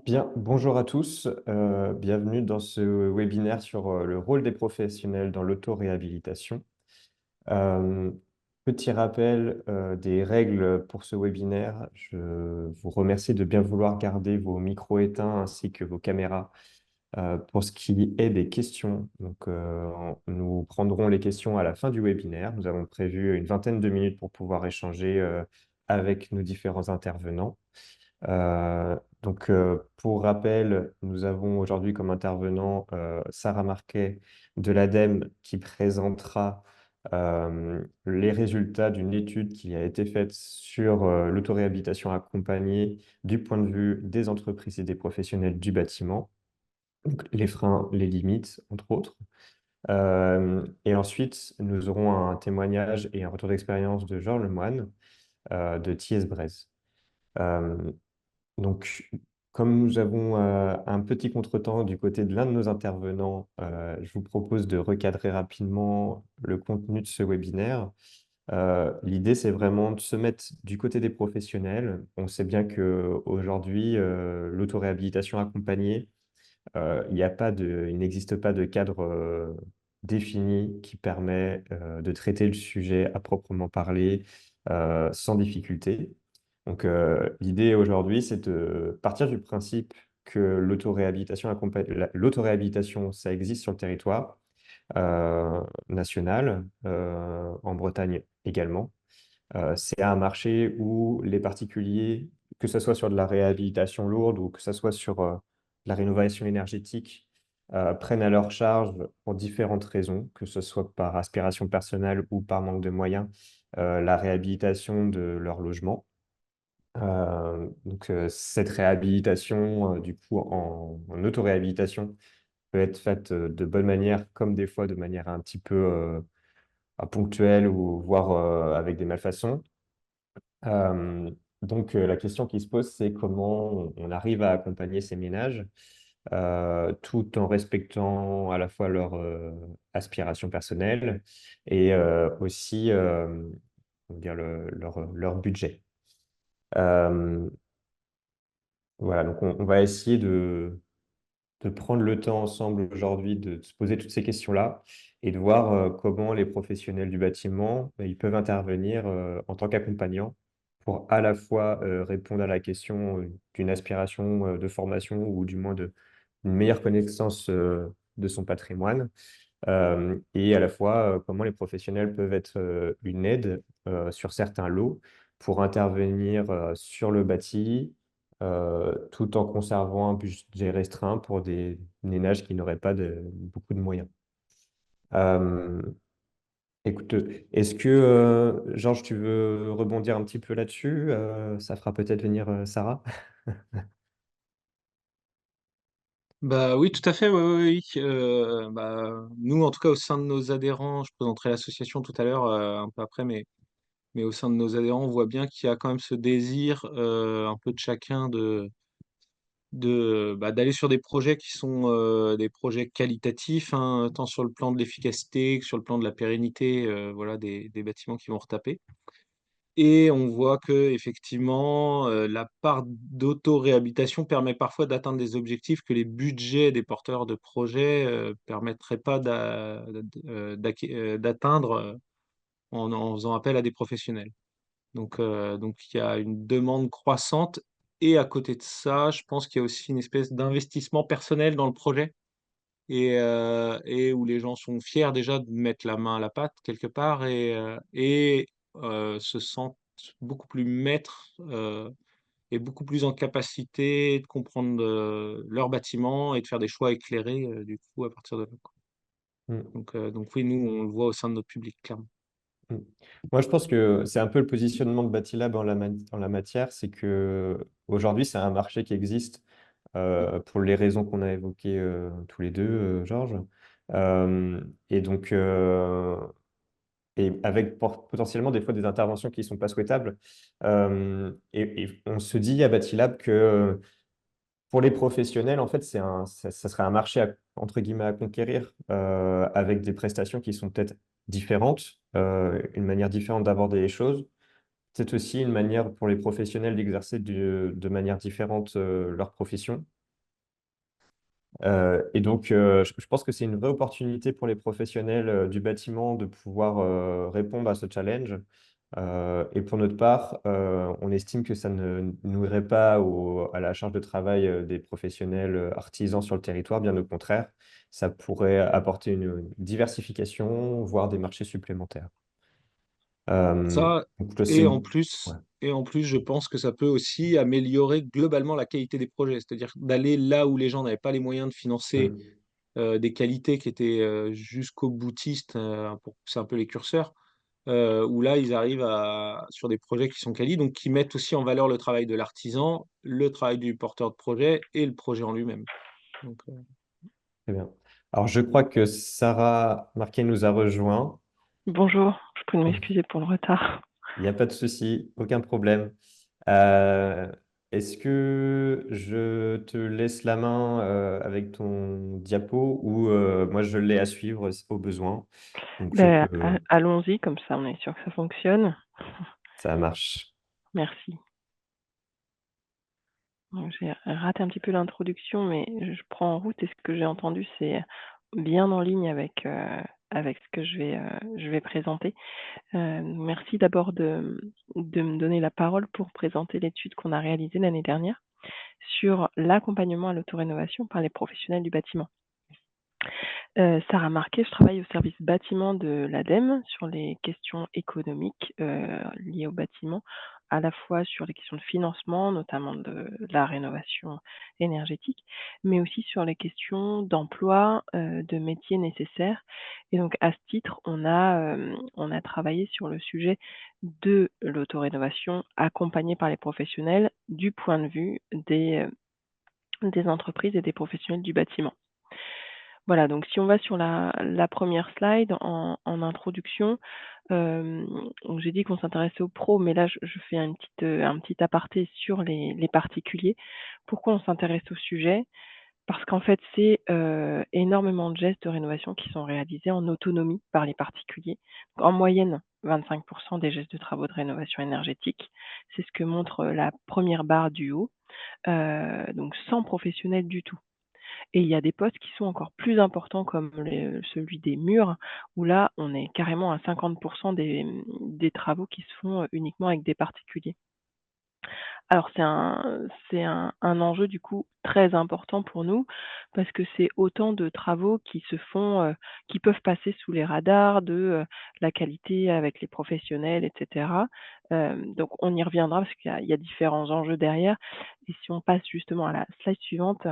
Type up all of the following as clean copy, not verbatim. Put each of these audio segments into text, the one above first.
Bien, bonjour à tous, bienvenue dans ce webinaire sur le rôle des professionnels dans l'auto-réhabilitation. Euh, Petit rappel des règles pour ce webinaire. Je vous remercie de bien vouloir garder vos micros éteints ainsi que vos caméras pour ce qui est des questions. Donc, nous prendrons les questions à la fin du webinaire. Nous avons prévu une vingtaine de minutes pour pouvoir échanger avec nos différents intervenants. Pour rappel, nous avons aujourd'hui comme intervenant Sarah Marquet de l'ADEME qui présentera les résultats d'une étude qui a été faite sur l'autoréhabilitation accompagnée du point de vue des entreprises et des professionnels du bâtiment, donc les freins, les limites, entre autres. Et ensuite, nous aurons un témoignage et un retour d'expérience de Georges Lemoine de Thiès Brez. Euh, donc, Comme nous avons un petit contretemps du côté de l'un de nos intervenants, je vous propose de recadrer rapidement le contenu de ce webinaire. L'idée, c'est vraiment de se mettre du côté des professionnels. On sait bien qu'aujourd'hui, l'autoréhabilitation accompagnée, il n'existe pas de cadre défini qui permet de traiter le sujet à proprement parler sans difficulté. L'idée aujourd'hui, c'est de partir du principe que l'autoréhabilitation, ça existe sur le territoire national, en Bretagne également. C'est un marché où les particuliers, que ce soit sur de la réhabilitation lourde ou que ce soit sur la rénovation énergétique, prennent à leur charge pour différentes raisons, que ce soit par aspiration personnelle ou par manque de moyens, la réhabilitation de leur logement. Cette réhabilitation, du coup, en autoréhabilitation, peut être faite de bonne manière, comme des fois de manière un petit peu ponctuelle ou voire avec des malfaçons. La question qui se pose, c'est comment on arrive à accompagner ces ménages tout en respectant à la fois leur aspiration personnelle et aussi on va dire leur budget. Euh, voilà, donc on va essayer de prendre le temps ensemble aujourd'hui de se poser toutes ces questions-là et de voir comment les professionnels du bâtiment ils peuvent intervenir en tant qu'accompagnants pour à la fois répondre à la question d'une aspiration de formation ou du moins d'une meilleure connaissance de son patrimoine et à la fois comment les professionnels peuvent être une aide sur certains lots pour intervenir sur le bâti tout en conservant un budget restreint pour des ménages qui n'auraient pas beaucoup de moyens. Euh, Écoute, est-ce que, Georges, tu veux rebondir un petit peu là-dessus? Ça fera peut-être venir Sarah. Bah oui, tout à fait, oui, oui, oui. Nous, en tout cas, au sein de nos adhérents, je présenterai l'association tout à l'heure, un peu après, mais au sein de nos adhérents, on voit bien qu'il y a quand même ce désir, un peu de chacun d'aller sur des projets qui sont des projets qualitatifs, hein, tant sur le plan de l'efficacité que sur le plan de la pérennité, voilà, des bâtiments qui vont retaper. Et on voit que effectivement, la part d'autoréhabilitation permet parfois d'atteindre des objectifs que les budgets des porteurs de projets, permettraient pas d'atteindre, en faisant appel à des professionnels. Donc il y a une demande croissante et à côté de ça, je pense qu'il y a aussi une espèce d'investissement personnel dans le projet et où les gens sont fiers déjà de mettre la main à la pâte quelque part et se sentent beaucoup plus maîtres, et beaucoup plus en capacité de comprendre, leur bâtiment et de faire des choix éclairés, du coup à partir de là, quoi. Mm, Donc oui, nous, on le voit au sein de notre public, clairement. mm. Moi, je pense que c'est un peu le positionnement de Battilab en la matière, c'est que aujourd'hui, c'est un marché qui existe pour les raisons qu'on a évoquées tous les deux, Georges. Euh, et donc, euh, et avec potentiellement des fois des interventions qui ne sont pas souhaitables. Et on se dit à Batilab que pour les professionnels, en fait, ça serait un marché entre guillemets à conquérir avec des prestations qui sont peut-être différentes, une manière différente d'aborder les choses c'est aussi une manière pour les professionnels d'exercer de manière différente leur profession. Et donc, je pense que c'est une vraie opportunité pour les professionnels du bâtiment de pouvoir répondre à ce challenge. Et pour notre part, on estime que ça ne nuirait pas à la charge de travail des professionnels artisans sur le territoire, bien au contraire, ça pourrait apporter une diversification, voire des marchés supplémentaires. Euh, Ça, donc là, c'est et en une... ouais. plus, et en plus, je pense que ça peut aussi améliorer globalement la qualité des projets, c'est-à-dire d'aller là où les gens n'avaient pas les moyens de financer Mm. des qualités qui étaient jusqu'au boutiste pour pousser un peu les curseurs, où là, ils arrivent sur des projets qui sont quali, donc qui mettent aussi en valeur le travail de l'artisan, le travail du porteur de projet et le projet en lui-même. Donc, Très bien. Alors, je crois que Sarah Marquet nous a rejoint. Bonjour, je prie de m'excuser pour le retard. Il n'y a pas de souci, aucun problème. Euh, Est-ce que je te laisse la main avec ton diapo ou moi je l'ai à suivre au besoin. Donc je Ben, peux, allons-y, comme ça on est sûr que ça fonctionne. ça marche. Merci. Donc, j'ai raté un petit peu l'introduction, mais je prends en route et ce que j'ai entendu, c'est bien en ligne avec ce que je vais présenter. Merci d'abord de me donner la parole pour présenter l'étude qu'on a réalisée l'année dernière sur l'accompagnement à l'autorénovation par les professionnels du bâtiment. Sarah Marquet, je travaille au service bâtiment de l'ADEME sur les questions économiques, liées au bâtiment, à la fois sur les questions de financement, notamment de la rénovation énergétique, mais aussi sur les questions d'emploi, de métiers nécessaires. Et donc à ce titre, on a travaillé sur le sujet de l'autorénovation accompagnée par les professionnels du point de vue des entreprises et des professionnels du bâtiment. Voilà, donc si on va sur la première slide en introduction, donc j'ai dit qu'on s'intéressait aux pros, mais là je fais un petit aparté sur les particuliers. Pourquoi on s'intéresse au sujet? Parce qu'en fait, c'est, énormément de gestes de rénovation qui sont réalisés en autonomie par les particuliers. En moyenne, 25 des gestes de travaux de rénovation énergétique. C'est ce que montre, la première barre du haut, donc sans professionnel du tout. Et il y a des postes qui sont encore plus importants comme celui des murs, où là, on est carrément à 50 des travaux qui se font uniquement avec des particuliers. Alors c'est un enjeu du coup très important pour nous parce que c'est autant de travaux qui se font, qui peuvent passer sous les radars de, la qualité avec les professionnels et cetera. Donc on y reviendra parce qu'il y a différents enjeux derrière et si on passe justement à la slide suivante,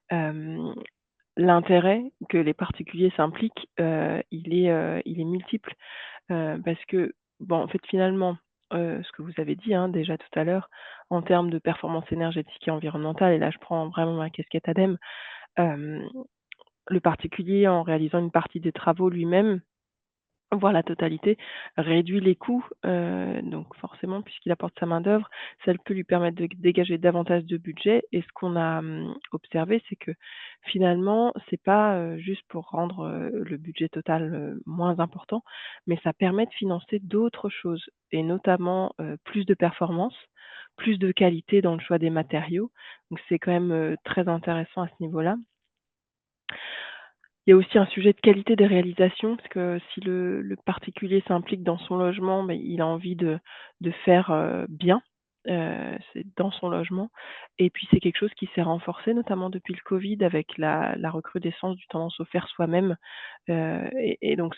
hem l'intérêt que les particuliers s'impliquent, il est multiple, parce que, bon, en fait, finalement, ce que vous avez dit, hein, déjà tout à l'heure, en termes de performance énergétique et environnementale et là je prends vraiment ma casquette ADEME, hem, le particulier en réalisant une partie des travaux lui-même voire la totalité, réduit les coûts, donc forcément puisqu'il apporte sa main-d'œuvre, ça peut lui permettre de dégager davantage de budget et ce qu'on a, observé, c'est que finalement, c'est pas, juste pour rendre, le budget total, moins important, mais ça permet de financer d'autres choses et notamment, plus de performance, plus de qualité dans le choix des matériaux, donc c'est quand même, très intéressant à ce niveau-là. Il y a aussi un sujet de qualité des réalisations, parce que si le particulier s'implique dans son logement, mais il a envie de faire, bien, c'est dans son logement et puis c'est quelque chose qui s'est renforcé notamment depuis le covid avec la recrudescence du tendance au faire soi-même, et donc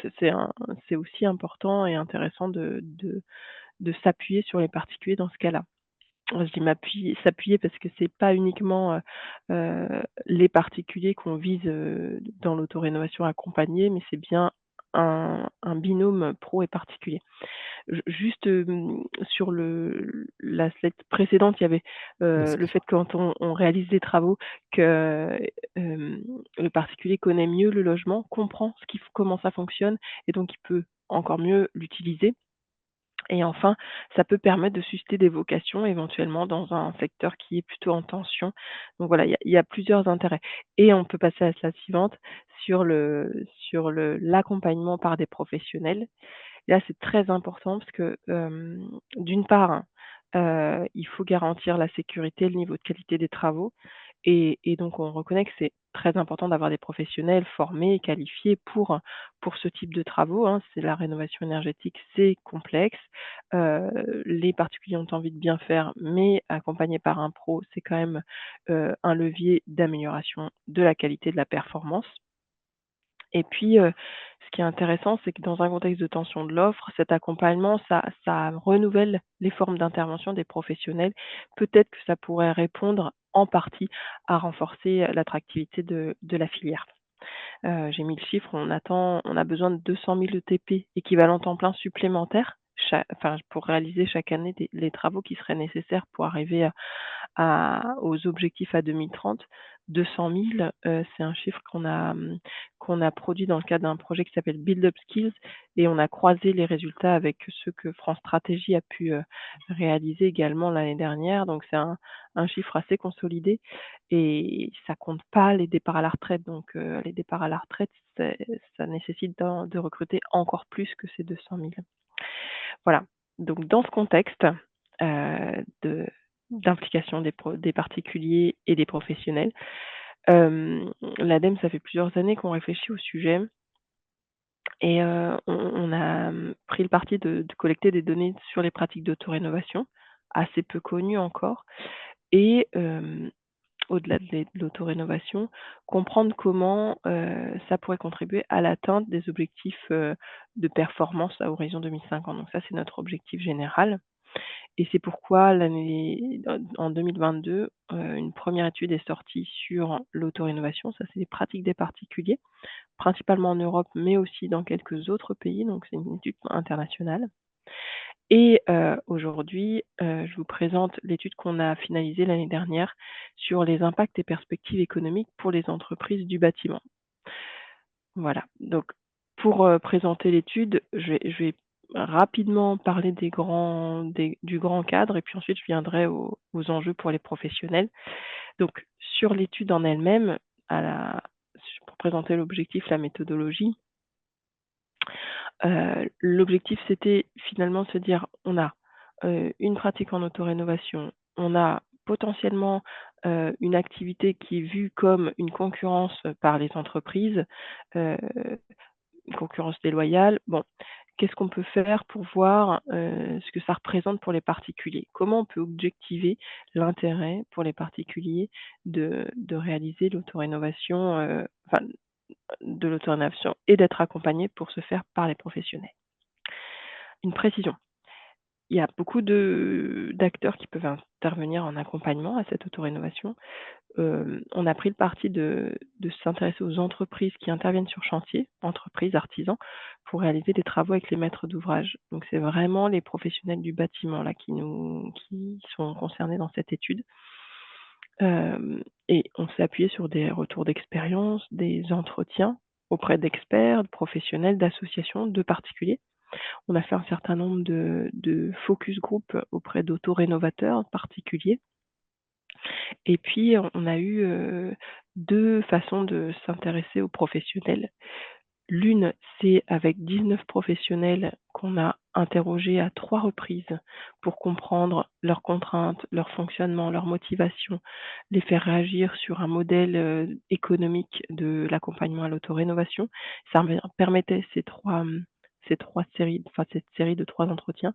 c'est aussi important et intéressant de s'appuyer sur les particuliers dans ce cas-là. Je dis s'appuyer parce que c'est pas uniquement, les particuliers qu'on vise, dans l'autorénovation accompagnée, mais c'est bien un binôme pro et particulier. Juste, sur la slide précédente, il y avait, le fait Excuse-moi. que quand on réalise des travaux que, le particulier connaît mieux le logement, comprend comment ça fonctionne et donc il peut encore mieux l'utiliser. Et enfin, ça peut permettre de susciter des vocations éventuellement dans un secteur qui est plutôt en tension. Donc voilà, il y a plusieurs intérêts et on peut passer à la suivante sur l'accompagnement par des professionnels Et là, c'est très important parce que, d'une part, il faut garantir la sécurité, le niveau de qualité des travaux et donc on reconnaît que c'est très important d'avoir des professionnels formés et qualifiés pour ce type de travaux, hein. C'est la rénovation énergétique, c'est complexe. Les particuliers ont envie de bien faire, mais accompagnés par un pro, c'est quand même, un levier d'amélioration de la qualité de la performance. Et puis, ce qui est intéressant, c'est que dans un contexte de tension de l'offre, cet accompagnement, ça renouvelle les formes d'intervention des professionnels. Peut-être que ça pourrait répondre en partie à renforcer l'attractivité de la filière. J'ai mis le chiffre, on a besoin de 200 000 ETP équivalent temps plein supplémentaires pour réaliser chaque année les travaux qui seraient nécessaires pour arriver aux objectifs à 2030. 200 000, c'est un chiffre qu'on a produit dans le cadre d'un projet qui s'appelle Build Up Skills et on a croisé les résultats avec ceux que France Stratégie a pu réaliser également l'année dernière. Donc c'est un chiffre assez consolidé et ça compte pas les départs à la retraite. Donc les départs à la retraite, ça nécessite de recruter encore plus que ces 200 000. Voilà. Donc dans ce contexte de d'implication des particuliers et des professionnels, l'ADEME, ça fait plusieurs années qu'on réfléchit au sujet et on a, pris le parti de collecter des données sur les pratiques d'autorénovation, assez peu connues encore et au-delà de l'autorénovation, comprendre comment, ça pourrait contribuer à l'atteinte des objectifs, de performance à horizon 2050. Donc ça, c'est notre objectif général et c'est pourquoi en 2022, une première étude est sortie sur l'autorénovation. Ça, c'est les pratiques des particuliers, principalement en Europe, mais aussi dans quelques autres pays, donc c'est une étude internationale. Et aujourd'hui, je vous présente l'étude qu'on a finalisée l'année dernière sur les impacts et perspectives économiques pour les entreprises du bâtiment. Voilà, donc pour, présenter l'étude, je vais rapidement parler du grand cadre et puis ensuite je viendrai aux enjeux pour les professionnels. Donc sur l'étude en elle-même, pour présenter l'objectif, la méthodologie, l'objectif, c'était finalement de se dire: on a, une pratique en autorénovation, on a potentiellement, une activité qui est vue comme une concurrence, par les entreprises, heu, une concurrence déloyale. Bon, qu'est-ce qu'on peut faire pour voir, ce que ça représente pour les particuliers? Comment on peut objectiver l'intérêt pour les particuliers de réaliser l'autorénovation, de l'autorénovation et d'être accompagnés pour ce faire par les professionnels? Une précision, il y a beaucoup d'acteurs qui peuvent intervenir en accompagnement à cette autorénovation. On a pris le parti de s'intéresser aux entreprises qui interviennent sur chantier, entreprises, artisans, pour réaliser des travaux avec les maîtres d'ouvrage. Donc c'est vraiment les professionnels du bâtiment là qui sont concernés dans cette étude. Et on s'est appuyé sur des retours d'expérience, des entretiens auprès d'experts, de professionnels, d'associations, de particuliers. On a fait un certain nombre de focus group auprès d'autorénovateurs particuliers et puis on a eu, 2 façons de s'intéresser aux professionnels. L'une, c'est avec 19 professionnels qu'on a interrogés à 3 reprises pour comprendre leurs contraintes, leur fonctionnement, leur motivation, les faire réagir sur un modèle, économique de l'accompagnement à l'autorénovation. Ça permettait cette série de 3 entretiens,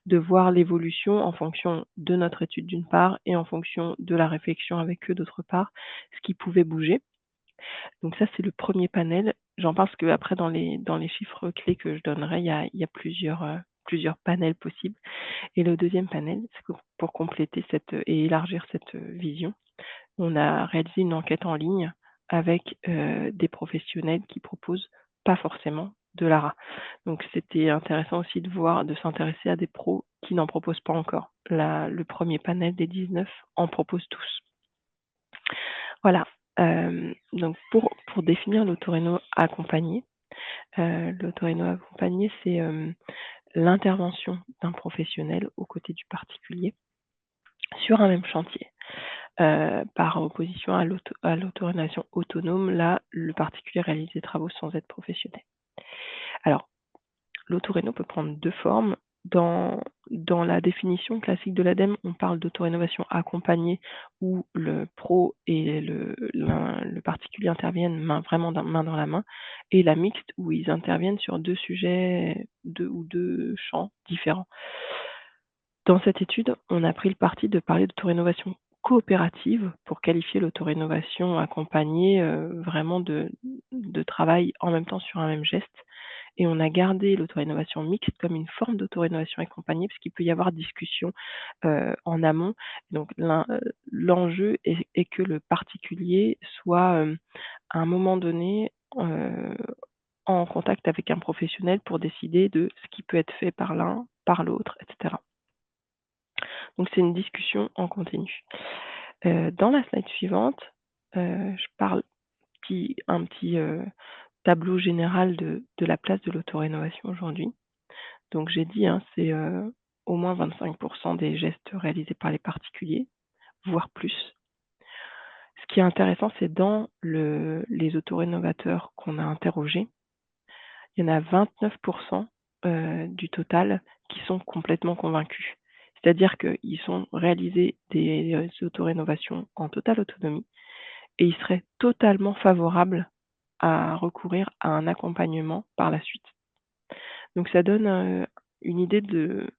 de voir l'évolution en fonction de notre étude d'une part et en fonction de la réflexion avec eux d'autre part, ce qui pouvait bouger. Donc ça, c'est le premier panel. J'en parle parce qu'après dans les chiffres clés que je donnerai, il y a plusieurs panels possibles et le deuxième panel, c'est que pour compléter et élargir cette, vision, on a réalisé une enquête en ligne avec, des professionnels qui proposent pas forcément de l'ARA. Donc c'était intéressant aussi de s'intéresser à des pros qui n'en proposent pas encore. Le premier panel des 19 en propose tous. Voilà, donc pour définir l'autoréno accompagné, c'est, l'intervention d'un professionnel aux côtés du particulier sur un même chantier. Par opposition à l'autorénovation autonome, là, le particulier réalise des travaux sans être professionnel. Alors, l'autoréno peut prendre 2 formes. Dans la définition classique de l'ADEME, on parle d'autorénovation accompagnée où le pro et le particulier interviennent main dans la main, et la mixte où ils interviennent sur 2 sujets, 2 champs différents. Dans cette étude, on a pris le parti de parler d'autorénovation coopérative pour qualifier l'autorénovation accompagnée, vraiment de travail en même temps sur un même geste, et on a gardé l'autorénovation mixte comme une forme d'autorénovation accompagnée puisqu'il peut y avoir discussion, en amont. Donc l'enjeu est que le particulier soit, à un moment donné, en contact avec un professionnel pour décider de ce qui peut être fait par l'un, par l'autre, et cetera. Donc c'est une discussion en continu. Dans la slide suivante, je parle un petit tableau général de la place de l'autorénovation aujourd'hui. Donc j'ai dit, hein, c'est au moins 25% des gestes réalisés par les particuliers, voire plus. Ce qui est intéressant, c'est dans les autorénovateurs qu'on a interrogés, il y en a 29% du total qui sont complètement convaincus. C'est-à-dire qu'ils ont réalisé des autorénovations en totale autonomie et ils seraient totalement favorables à recourir à un accompagnement par la suite. Donc ça donne une idée de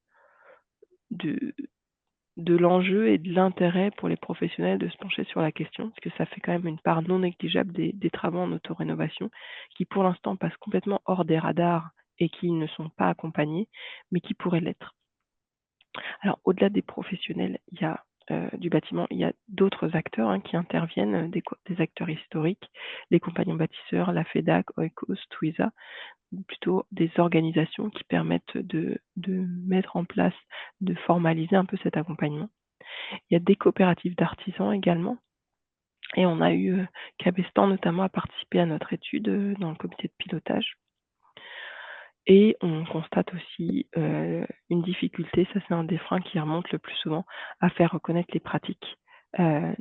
l'enjeu et de l'intérêt pour les professionnels de se pencher sur la question, parce que ça fait quand même une part non négligeable des travaux en autorénovation qui pour l'instant passent complètement hors des radars et qui ne sont pas accompagnés, mais qui pourraient l'être. Alors au-delà des professionnels, il y a du bâtiment, il y a d'autres acteurs, hein, qui interviennent, des acteurs historiques, les compagnons bâtisseurs, la FEDAC, Oikos, Twiza, ou plutôt des organisations qui permettent de mettre en place, de formaliser un peu cet accompagnement. Il y a des coopératives d'artisans également, et on a eu Cabestan notamment à participer à notre étude dans le comité de pilotage. Et on constate aussi une difficulté, ça c'est un des freins qui remonte le plus souvent, à faire reconnaître les pratiques,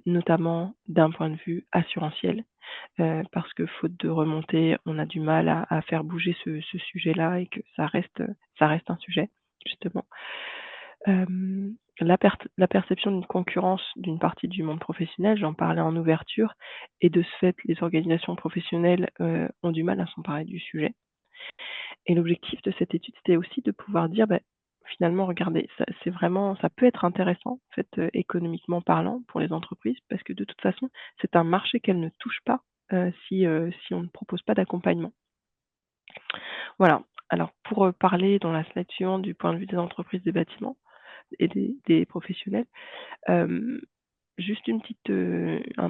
notamment d'un point de vue assurantiel, parce que faute de remontée, on a du mal à faire bouger ce sujet-là et que ça reste un sujet, justement. La perception d'une concurrence d'une partie du monde professionnel, j'en parlais en ouverture, et de ce fait, les organisations professionnelles ont du mal à s'emparer du sujet. Et l'objectif de cette étude, c'était aussi de pouvoir dire, finalement, regardez, ça peut être intéressant, en fait, économiquement parlant, pour les entreprises, parce que de toute façon, c'est un marché qu'elles ne touchent pas si on ne propose pas d'accompagnement. Voilà. Alors, pour parler dans la slide suivante du point de vue des entreprises, des bâtiments et des professionnels, juste un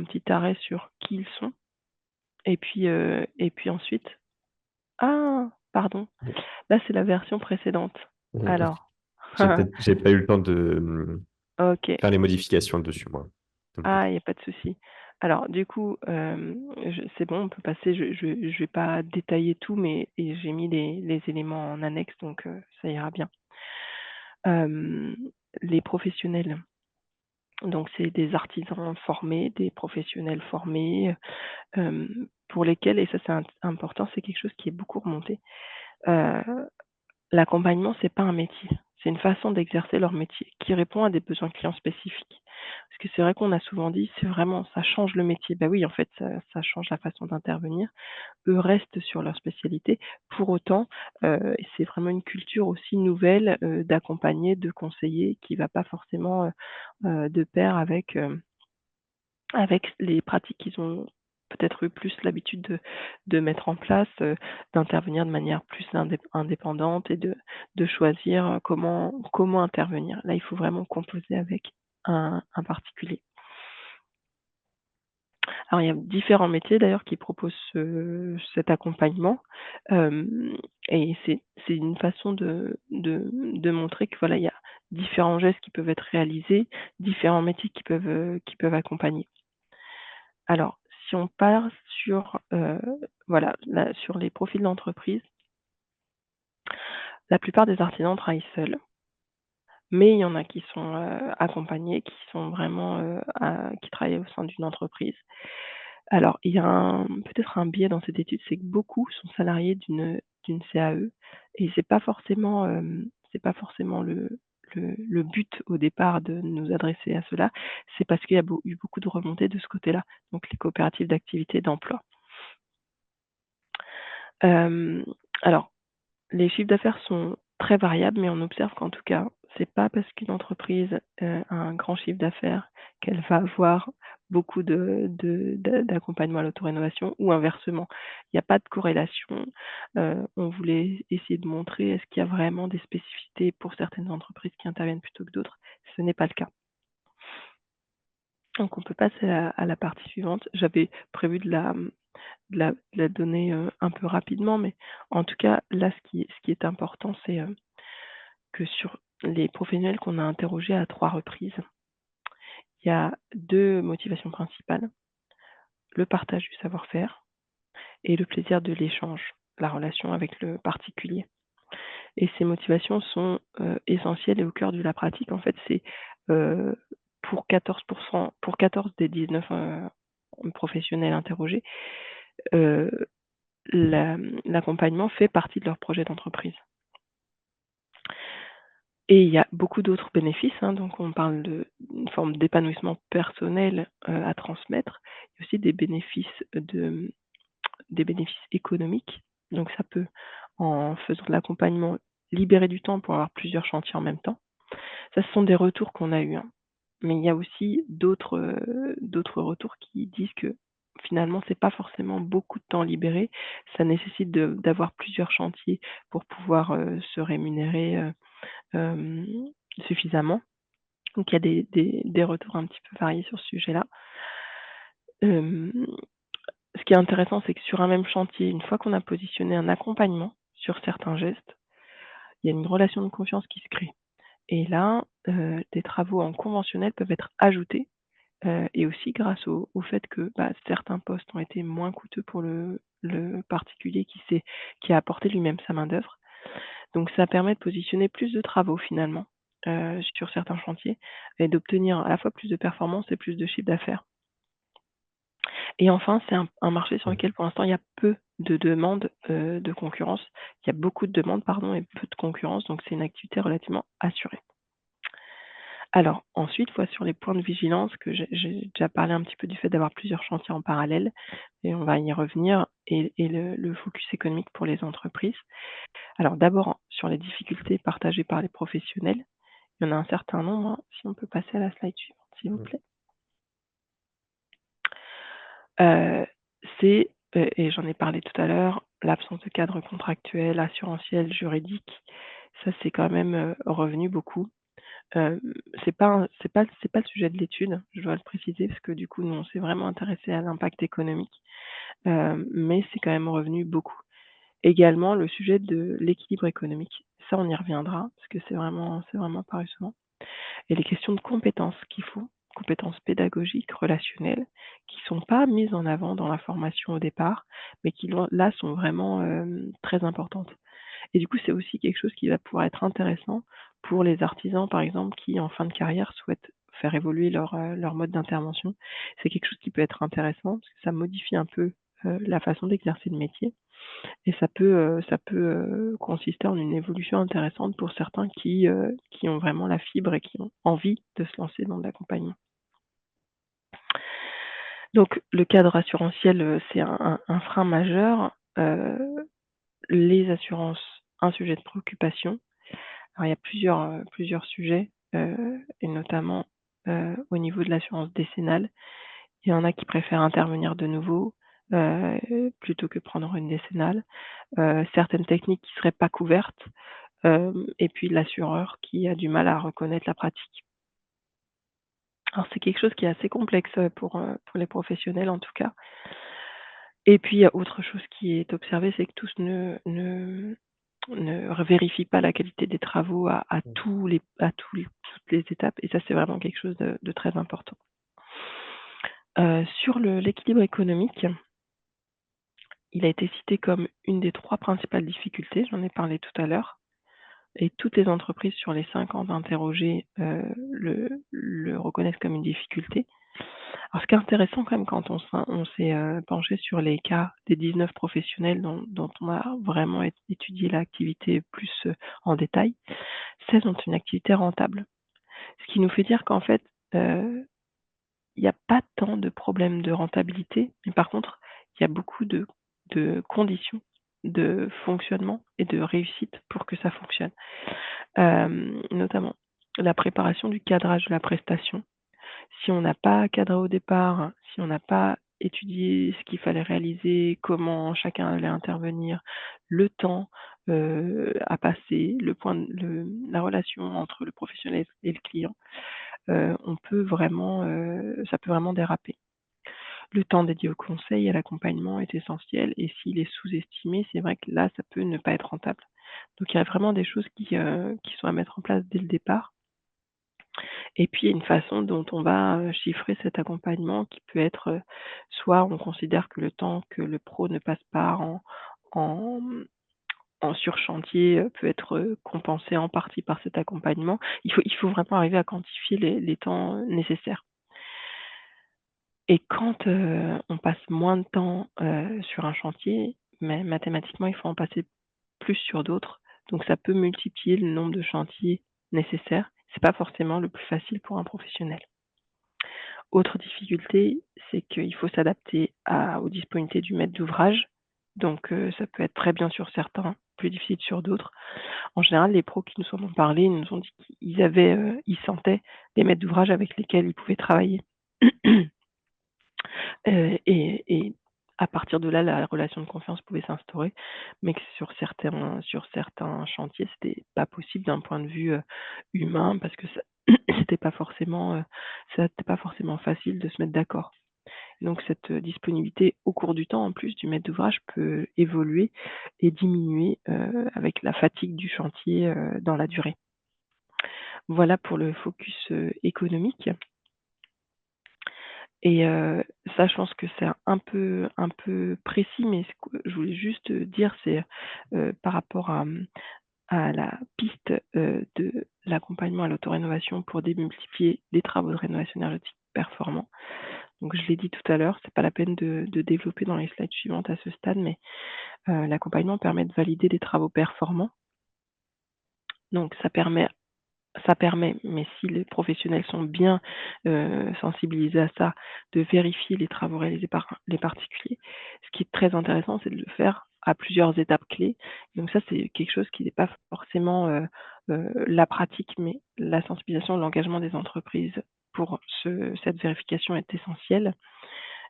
petit arrêt sur qui ils sont. Et puis ensuite, ah, pardon, là c'est la version précédente. Alors, J'ai pas eu le temps de ok, faire les modifications dessus, moi. Donc, il n'y a pas de souci. Alors, du coup, c'est bon, on peut passer. Je vais pas détailler tout, mais j'ai mis les éléments en annexe, donc ça ira bien. Les professionnels, donc c'est des artisans formés, des professionnels formés, pour lesquels, et ça c'est important, c'est quelque chose qui est beaucoup remonté, l'accompagnement, c'est pas un métier, c'est une façon d'exercer leur métier qui répond à des besoins clients spécifiques. Parce que c'est vrai qu'on a souvent dit, c'est vraiment, ça change le métier. Bah oui, en fait, ça change la façon d'intervenir. Eux restent sur leur spécialité. Pour autant, c'est vraiment une culture aussi nouvelle d'accompagner, de conseiller, qui va pas forcément de pair avec les pratiques qu'ils ont peut-être eu plus l'habitude de mettre en place, d'intervenir de manière plus indépendante et de choisir comment intervenir. Là, il faut vraiment composer avec un particulier. Alors, il y a différents métiers d'ailleurs qui proposent cet accompagnement, et c'est une façon de montrer que voilà, il y a différents gestes qui peuvent être réalisés, différents métiers qui peuvent accompagner. Alors, si on part sur, sur les profils d'entreprise, la plupart des artisans travaillent seuls, mais il y en a qui sont accompagnés, qui sont vraiment qui travaillent au sein d'une entreprise. Alors, il y a peut-être un biais dans cette étude, c'est que beaucoup sont salariés d'une d'une CAE et c'est pas forcément le but au départ de nous adresser à cela, c'est parce qu'il y a eu beaucoup de remontées de ce côté-là, donc les coopératives d'activité d'emploi. Alors, les chiffres d'affaires sont très variables, mais on observe qu'en tout cas, c'est pas parce qu'une entreprise a un grand chiffre d'affaires qu'elle va avoir beaucoup d'accompagnement à l'autorénovation ou inversement. Il n'y a pas de corrélation. On voulait essayer de montrer est-ce qu'il y a vraiment des spécificités pour certaines entreprises qui interviennent plutôt que d'autres. Ce n'est pas le cas. Donc on peut passer à la partie suivante. J'avais prévu de la donner un peu rapidement, mais en tout cas, là, ce qui est important, c'est que sur les professionnels qu'on a interrogés à 3 reprises, il y a 2 motivations principales, le partage du savoir-faire et le plaisir de l'échange, la relation avec le particulier. Et ces motivations sont essentielles et au cœur de la pratique. En fait, c'est pour 14 des 19 professionnels interrogés, l'accompagnement fait partie de leur projet d'entreprise. Et il y a beaucoup d'autres bénéfices, hein, donc on parle d'une forme d'épanouissement personnel à transmettre. Il y a aussi des bénéfices économiques. Donc ça peut, en faisant de l'accompagnement, libérer du temps pour avoir plusieurs chantiers en même temps. Ça, ce sont des retours qu'on a eus, hein. Mais il y a aussi d'autres retours qui disent que finalement, c'est pas forcément beaucoup de temps libéré. Ça nécessite d'avoir plusieurs chantiers pour pouvoir se rémunérer suffisamment. Donc il y a des retours un petit peu variés sur ce sujet-là. Ce qui est intéressant, c'est que sur un même chantier, une fois qu'on a positionné un accompagnement sur certains gestes, il y a une relation de confiance qui se crée. Et là, des travaux en conventionnel peuvent être ajoutés et aussi grâce au fait que certains postes ont été moins coûteux pour le particulier qui a apporté lui-même sa main-d'œuvre. Donc ça permet de positionner plus de travaux finalement sur certains chantiers et d'obtenir à la fois plus de performance et plus de chiffre d'affaires. Et enfin, c'est un marché sur lequel pour l'instant il y a peu de demandes de concurrence. Il y a beaucoup de demandes, pardon, et peu de concurrence, donc c'est une activité relativement assurée. Alors ensuite, sur les points de vigilance, que j'ai déjà parlé un petit peu du fait d'avoir plusieurs chantiers en parallèle, et on va y revenir, et le focus économique pour les entreprises. Alors d'abord, sur les difficultés partagées par les professionnels, il y en a un certain nombre, hein. Si on peut passer à la slide suivante, s'il vous plaît. C'est, et j'en ai parlé tout à l'heure, l'absence de cadre contractuel, assurantiel, juridique. Ça, c'est quand même revenu beaucoup. C'est pas le sujet de l'étude, je dois le préciser, parce que du coup, nous, on s'est vraiment intéressé à l'impact économique, mais c'est quand même revenu beaucoup. Également, le sujet de l'équilibre économique. Ça, on y reviendra, parce que c'est vraiment apparu souvent. Et les questions de compétences qu'il faut, compétences pédagogiques, relationnelles, qui ne sont pas mises en avant dans la formation au départ, mais qui là sont vraiment très importantes. Et du coup, c'est aussi quelque chose qui va pouvoir être intéressant pour les artisans, par exemple, qui en fin de carrière souhaitent faire évoluer leur mode d'intervention. C'est quelque chose qui peut être intéressant, parce que ça modifie un peu la façon d'exercer le métier. Et ça peut consister en une évolution intéressante pour certains qui ont vraiment la fibre et qui ont envie de se lancer dans l'accompagnement. Donc le cadre assurantiel, c'est un frein majeur. Les assurances, un sujet de préoccupation. Alors il y a plusieurs sujets, et notamment au niveau de l'assurance décennale. Il y en a qui préfèrent intervenir de nouveau plutôt que prendre une décennale. Certaines techniques qui ne seraient pas couvertes, et puis l'assureur qui a du mal à reconnaître la pratique. Alors c'est quelque chose qui est assez complexe pour les professionnels en tout cas. Et puis il y a autre chose qui est observée, c'est que tous ne vérifient pas la qualité des travaux à toutes les étapes, et ça c'est vraiment quelque chose de très important. Sur l'équilibre économique, il a été cité comme une des 3 principales difficultés, j'en ai parlé tout à l'heure, et toutes les entreprises sur les 50 interrogées le reconnaissent comme une difficulté. Alors, ce qui est intéressant quand même quand on s'est penché sur les cas des 19 professionnels dont on a vraiment étudié l'activité plus en détail, 16 ont une activité rentable. Ce qui nous fait dire qu'en fait, il n'y a pas tant de problèmes de rentabilité, mais par contre, il y a beaucoup de conditions de fonctionnement et de réussite pour que ça fonctionne. Notamment la préparation du cadrage de la prestation. Si on n'a pas cadré au départ, si on n'a pas étudié ce qu'il fallait réaliser, comment chacun allait intervenir, le temps, à passer, la relation entre le professionnel et le client, on peut vraiment, ça peut vraiment déraper. Le temps dédié au conseil et à l'accompagnement est essentiel et s'il est sous-estimé, c'est vrai que là, ça peut ne pas être rentable. Donc il y a vraiment des choses qui sont à mettre en place dès le départ. Et puis, il y a une façon dont on va, chiffrer cet accompagnement qui peut être, soit on considère que le temps que le pro ne passe pas en, mmh, en sur-chantier, peut être, compensé en partie par cet accompagnement. Il faut vraiment arriver à quantifier les temps, nécessaires. Et quand, on passe moins de temps, sur un chantier, mais mathématiquement, il faut en passer plus sur d'autres. Donc ça peut multiplier le nombre de chantiers nécessaires. C'est pas forcément le plus facile pour un professionnel. Autre difficulté, c'est qu'il faut s'adapter aux disponibilités du maître d'ouvrage. Donc, ça peut être très bien sur certains, plus difficile sur d'autres. En général, les pros qui nous en ont parlé, ils nous ont dit ils sentaient des maîtres d'ouvrage avec lesquels ils pouvaient travailler. Et à partir de là, la relation de confiance pouvait s'instaurer, mais que sur certains chantiers, c'était pas possible d'un point de vue, humain parce que ça c'était pas forcément, ça n'était pas forcément facile de se mettre d'accord. Donc cette, disponibilité au cours du temps, en plus, du maître d'ouvrage peut évoluer et diminuer, avec la fatigue du chantier, dans la durée. Voilà pour le focus, économique. Et ça, je pense que c'est un peu précis, mais ce que je voulais juste dire, c'est, par rapport à la piste, de l'accompagnement à l'autorénovation pour démultiplier les travaux de rénovation énergétique performants. Donc je l'ai dit tout à l'heure, c'est pas la peine de développer dans les slides suivantes à ce stade, mais l'accompagnement permet de valider des travaux performants. Donc ça permet, mais si les professionnels sont bien, sensibilisés à ça, de vérifier les travaux réalisés par les particuliers. Ce qui est très intéressant, c'est de le faire à plusieurs étapes clés. Donc ça, c'est quelque chose qui n'est pas forcément, la pratique, mais la sensibilisation, l'engagement des entreprises pour cette vérification est essentielle.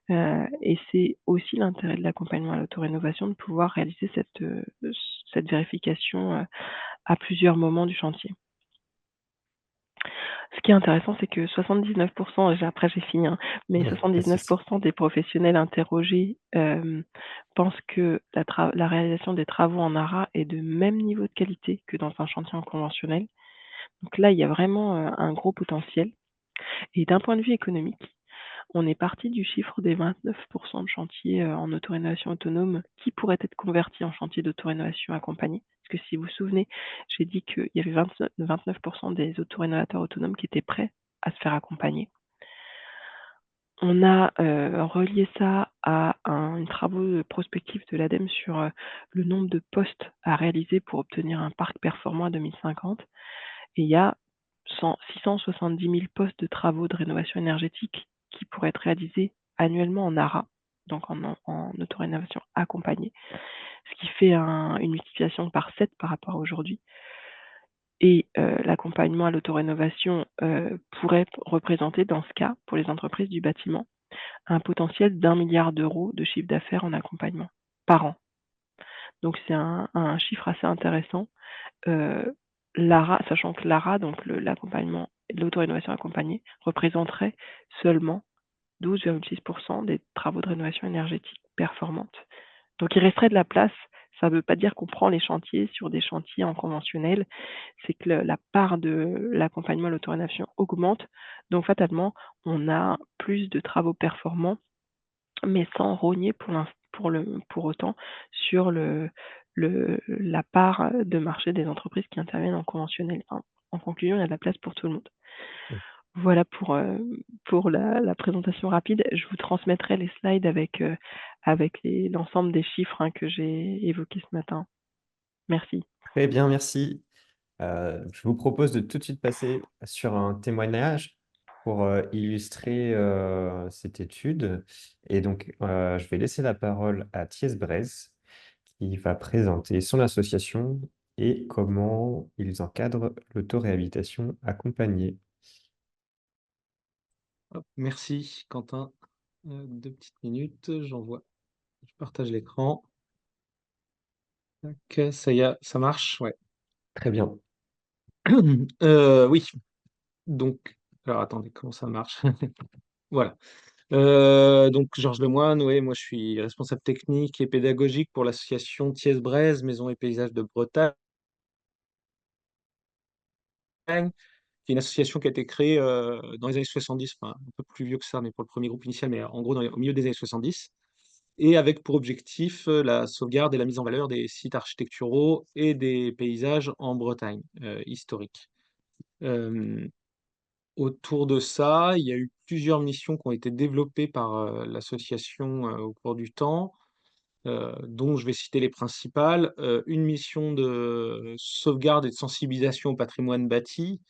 Et c'est aussi l'intérêt de l'accompagnement à l'autorénovation de pouvoir réaliser cette vérification, à plusieurs moments du chantier. Ce qui est intéressant, c'est que 79 après j'ai fini, hein, mais Pas de souci. 79 des professionnels interrogés, pensent que la réalisation des travaux en ARA est de même niveau de qualité que dans un chantier en conventionnel. Donc là, il y a vraiment, un gros potentiel et d'un point de vue économique, on est parti du chiffre des 29 de chantiers, en autorénovation autonome qui pourraient être convertis en chantier d'autorénovation accompagnée. Parce que si vous vous souvenez, j'ai dit qu'il y avait 29 des autorénovateurs autonomes qui étaient prêts à se faire accompagner. On a, relié ça à une travaux prospectifs de l'ADEME sur, le nombre de postes à réaliser pour obtenir un parc performant à 2050 et il y a 670 000 postes de travaux de rénovation énergétique qui pourraient être réalisés annuellement en ARA, donc en autorénovation accompagnée, ce qui fait une multiplication par 7 par rapport à aujourd'hui et l'accompagnement à l'autorénovation, pourrait représenter dans ce cas, pour les entreprises du bâtiment, un potentiel d'1 milliard d'euros de chiffre d'affaires en accompagnement par an. Donc c'est un chiffre assez intéressant. L'ARA, sachant que l'ARA, donc l'accompagnement, l'autorénovation accompagnée, représenterait seulement 12,6 des travaux de rénovation énergétique performante. Donc il resterait de la place. Ça ne veut pas dire qu'on prend les chantiers sur des chantiers en conventionnel, c'est que la part de l'accompagnement à l'autorénovation augmente. Donc fatalement, on a plus de travaux performants, mais sans rogner pour autant sur la part de marché des entreprises qui interviennent en conventionnel. Enfin, en conclusion, il y a de la place pour tout le monde. Voilà pour la présentation rapide. Je vous transmettrai les slides avec l'ensemble des chiffres, hein, que j'ai évoqués ce matin. Merci. Très bien, merci. Je vous propose de tout de suite passer sur un témoignage pour illustrer cette étude. Et donc, je vais laisser la parole à Thies Brez, qui va présenter son association et comment ils encadrent l'autoréhabilitation accompagnée. Hop, merci, Quentin. 2 petites minutes, je partage l'écran. Tac, ça y est, ça marche, ouais. Très bien. Oui, donc, alors attendez, comment ça marche? Voilà. Donc, Georges Lemoine, ouais, moi je suis responsable technique et pédagogique pour l'association Thiès-Brez, Maisons et Paysages de Bretagne, qui est une association qui a été créée dans les années 70, enfin un peu plus vieux que ça, mais pour le premier groupe initial, mais en gros au milieu des années 70, et avec pour objectif la sauvegarde et la mise en valeur des sites architecturaux et des paysages en Bretagne historique. Euh, Autour de ça, il y a eu plusieurs missions qui ont été développées par l'association au cours du temps, dont je vais citer les principales. Une mission de sauvegarde et de sensibilisation au patrimoine bâti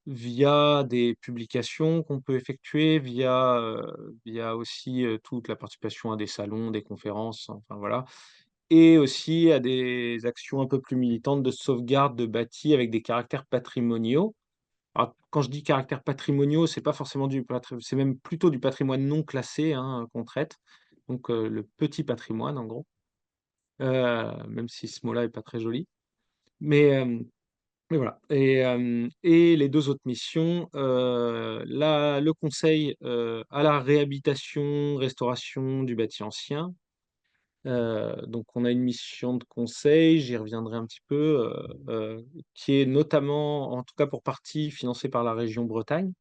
via des publications qu'on peut effectuer, via aussi toute la participation à des salons, des conférences, enfin voilà, et aussi à des actions un peu plus militantes de sauvegarde de bâti avec des caractères patrimoniaux. Alors, quand je dis caractères patrimoniaux, c'est pas forcément c'est même plutôt du patrimoine non classé, hein, qu'on traite. Donc, le petit patrimoine, en gros, même si ce mot-là est pas très joli. Mais, voilà. Et les 2 autres missions, le conseil à la réhabilitation, restauration du bâti ancien. Donc, on a une mission de conseil, j'y reviendrai un petit peu, qui est notamment, en tout cas pour partie, financée par la région Bretagne.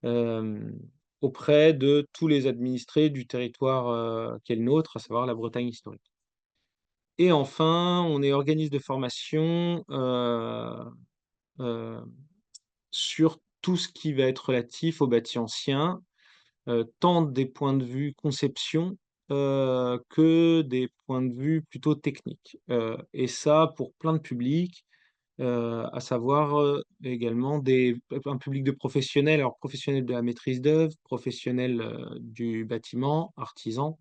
Hem, Auprès de tous les administrés du territoire, qui est le nôtre, à savoir la Bretagne historique. Et enfin, on est organisme de formation, heu, sur tout ce qui va être relatif au bâti ancien, tant des points de vue conception, que des points de vue plutôt techniques. Et ça pour plein de publics. À savoir, également un public de professionnels, alors professionnels de la maîtrise d'œuvre, professionnels, du bâtiment, artisans,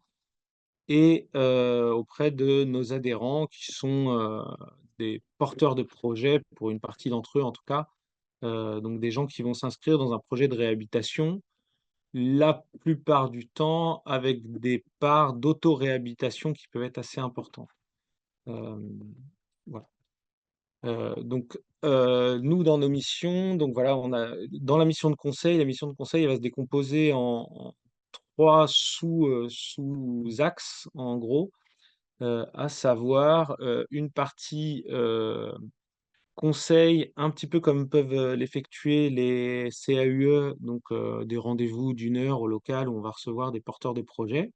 et auprès de nos adhérents qui sont, des porteurs de projets, pour une partie d'entre eux en tout cas, donc des gens qui vont s'inscrire dans un projet de réhabilitation, la plupart du temps avec des parts d'auto-réhabilitation qui peuvent être assez importantes. Hem, voilà. Donc, nous, dans nos missions, donc voilà, on a dans la mission de conseil, elle va se décomposer en 3 sous-axes, en gros, à savoir, une partie, conseil, un petit peu comme peuvent, l'effectuer les CAUE, donc, des rendez-vous d'1 heure au local où on va recevoir des porteurs de projets,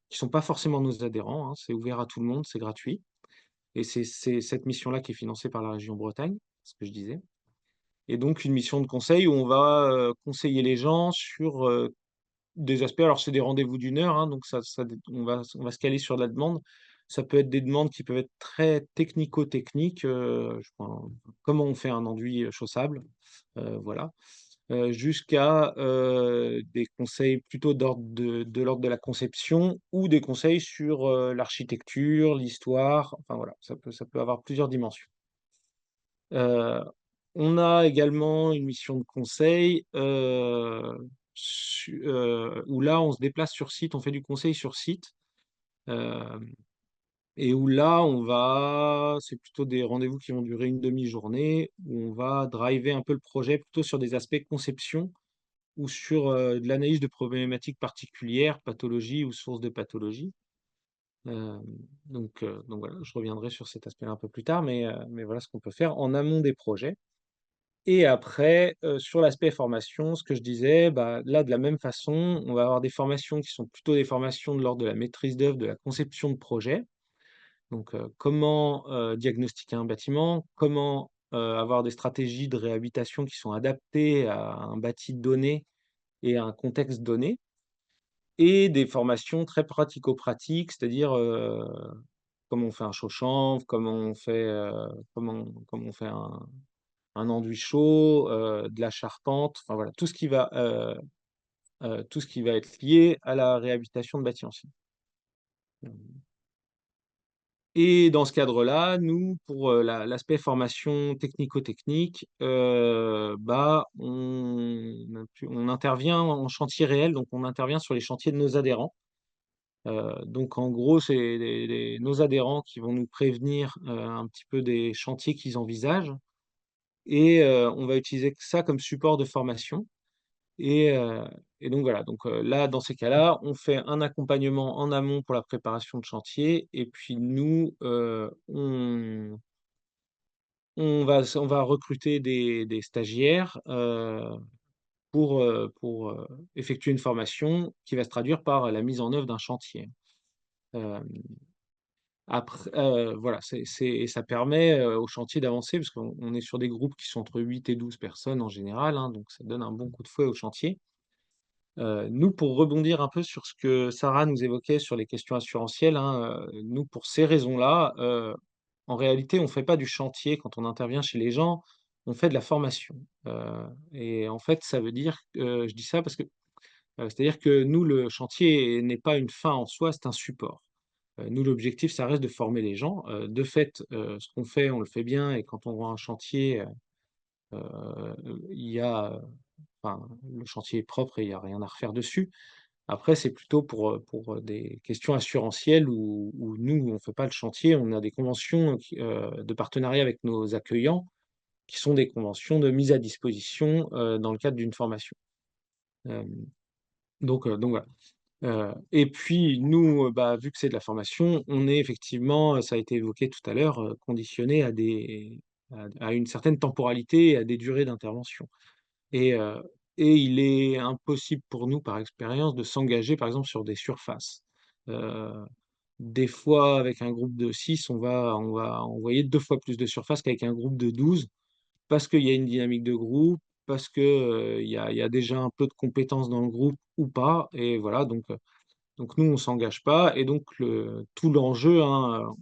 qui sont pas forcément nos adhérents, hein, c'est ouvert à tout le monde, c'est gratuit. Et c'est cette mission-là qui est financée par la région Bretagne, ce que je disais. Et donc une mission de conseil où on va, conseiller les gens sur, des aspects. Alors c'est des rendez-vous d'1 heure, hein, donc on va se caler sur de la demande. Ça peut être des demandes qui peuvent être très technico-techniques, je prends comment on fait un enduit, chaussable, voilà. Jusqu'à, des conseils plutôt de l'ordre de la conception ou des conseils sur, l'architecture, l'histoire, enfin voilà, ça peut avoir plusieurs dimensions. Heu, on a également une mission de conseil, où là, on se déplace sur site, on fait du conseil sur site, hem et où là, c'est plutôt des rendez-vous qui vont durer une demi-journée, où on va driver un peu le projet plutôt sur des aspects conception ou sur, de l'analyse de problématiques particulières, pathologies ou sources de pathologies. Hem, donc voilà, je reviendrai sur cet aspect-là un peu plus tard, mais voilà ce qu'on peut faire en amont des projets. Et après, sur l'aspect formation, ce que je disais, bah, là, de la même façon, on va avoir des formations qui sont plutôt des formations de l'ordre de la maîtrise d'œuvre, de la conception de projet. Donc, comment, diagnostiquer un bâtiment? Comment avoir des stratégies de réhabilitation qui sont adaptées à un bâti donné et à un contexte donné, et des formations très pratico-pratiques, c'est-à-dire, comment on fait un chaud-chanvre, comment on fait un enduit chaud, de la charpente, enfin voilà, tout ce qui va être lié à la réhabilitation de bâti ancien. Et dans ce cadre-là, nous, pour, l'aspect formation technico-technique, on intervient en chantier réel, donc on intervient sur les chantiers de nos adhérents. Donc en gros, c'est nos adhérents qui vont nous prévenir, un petit peu des chantiers qu'ils envisagent, et on va utiliser ça comme support de formation. Et heu et donc voilà, donc là, dans ces cas-là, on fait un accompagnement en amont pour la préparation de chantier, et puis nous, on va recruter des stagiaires, pour effectuer une formation qui va se traduire par la mise en œuvre d'un chantier. Hem, Après, voilà, et ça permet, au chantier d'avancer, parce qu'on est sur des groupes qui sont entre 8 et 12 personnes en général, hein, donc ça donne un bon coup de fouet au chantier. Nous, pour rebondir un peu sur ce que Sarah nous évoquait sur les questions assurantielles, hein, nous, pour ces raisons-là, en réalité, on ne fait pas du chantier quand on intervient chez les gens, on fait de la formation. Et en fait, ça veut dire que je dis ça parce que, c'est-à-dire que nous, le chantier n'est pas une fin en soi, c'est un support. Nous, l'objectif, ça reste de former les gens. De fait, ce qu'on fait, on le fait bien, et quand on voit un chantier, il y a, enfin, le chantier est propre et il y a rien à refaire dessus. Après, c'est plutôt pour des questions assurantielles où nous, on fait pas le chantier. On a des conventions de partenariat avec nos accueillants, qui sont des conventions de mise à disposition, dans le cadre d'une formation. Hem, donc voilà. Et puis nous, bah, vu que c'est de la formation, on est effectivement, ça a été évoqué tout à l'heure, conditionnés à une certaine temporalité et à des durées d'intervention. Et heu et il est impossible pour nous, par expérience, de s'engager, par exemple, sur des surfaces. Heu, des fois, avec un groupe de 6, on va envoyer 2 fois plus de surface qu'avec un groupe de 12, parce qu'il y a une dynamique de groupe, parce que, il y a déjà un peu de compétences dans le groupe ou pas, et voilà, donc nous, on s'engage pas, et donc tout l'enjeu, hein,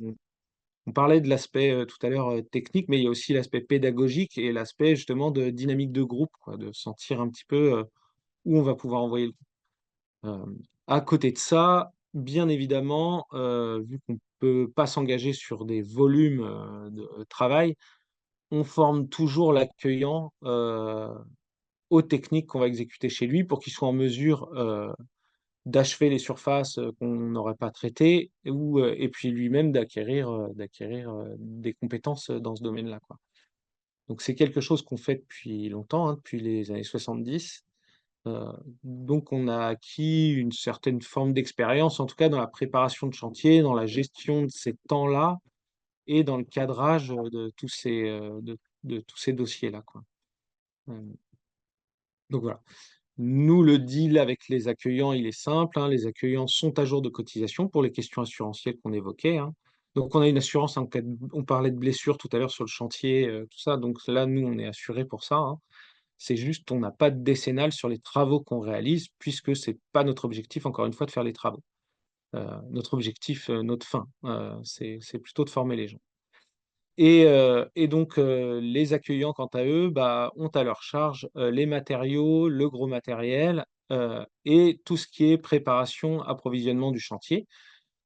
on parlait de l'aspect, tout à l'heure, technique, mais il y a aussi l'aspect pédagogique et l'aspect justement de dynamique de groupe, quoi, de sentir un petit peu, où on va pouvoir envoyer le à côté de ça, bien évidemment, vu qu'on peut pas s'engager sur des volumes, de travail, on forme toujours l'accueillant, aux techniques qu'on va exécuter chez lui, pour qu'il soit en mesure, d'achever les surfaces, qu'on n'aurait pas traitées, et puis lui-même d'acquérir des compétences, dans ce domaine-là, quoi. Donc c'est quelque chose qu'on fait depuis longtemps, hein, depuis les années 70. Heu, donc on a acquis une certaine forme d'expérience, en tout cas dans la préparation de chantier, dans la gestion de ces temps-là, et dans le cadrage, de tous ces dossiers-là, quoi. Hem, donc voilà. Nous, le deal avec les accueillants, il est simple, hein. Les accueillants sont à jour de cotisation pour les questions assurantielles qu'on évoquait, hein. Donc on a une assurance en cas de on parlait de blessure tout à l'heure sur le chantier, tout ça, donc là, nous, on est assurés pour ça, hein. C'est juste, on n'a pas de décennale sur les travaux qu'on réalise, puisque c'est pas notre objectif, encore une fois, de faire les travaux. Notre objectif, notre fin, c'est plutôt de former les gens. Et donc, les accueillants, quant à eux, bah, ont à leur charge, les matériaux, le gros matériel, et tout ce qui est préparation, approvisionnement du chantier.